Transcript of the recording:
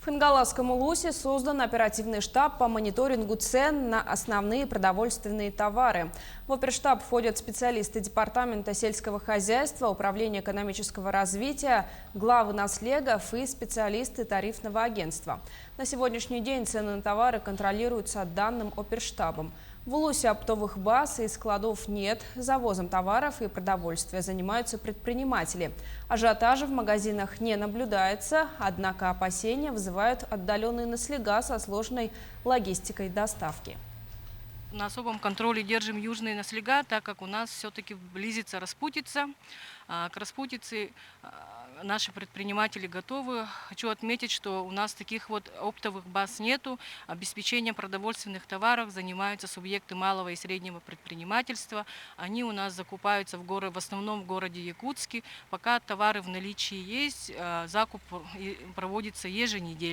В Хангаласском Улусе создан оперативный штаб по мониторингу цен на основные продовольственные товары. В оперштаб входят специалисты Департамента сельского хозяйства, Управления экономического развития, главы наслегов и специалисты тарифного агентства. На сегодняшний день цены на товары контролируются данным оперштабом. В Улусе оптовых баз и складов нет. Завозом товаров и продовольствия занимаются предприниматели. Ажиотажа в магазинах не наблюдается, однако опасения вызывают отдаленные наслега со сложной логистикой доставки. На особом контроле держим южные наслега, так как у нас все-таки близится распутица. К распутице наши предприниматели готовы. Хочу отметить, что у нас таких вот оптовых баз нету. Обеспечением продовольственных товаров занимаются субъекты малого и среднего предпринимательства. Они у нас закупаются в основном в городе Якутске. Пока товары в наличии есть, закуп проводится еженедельно.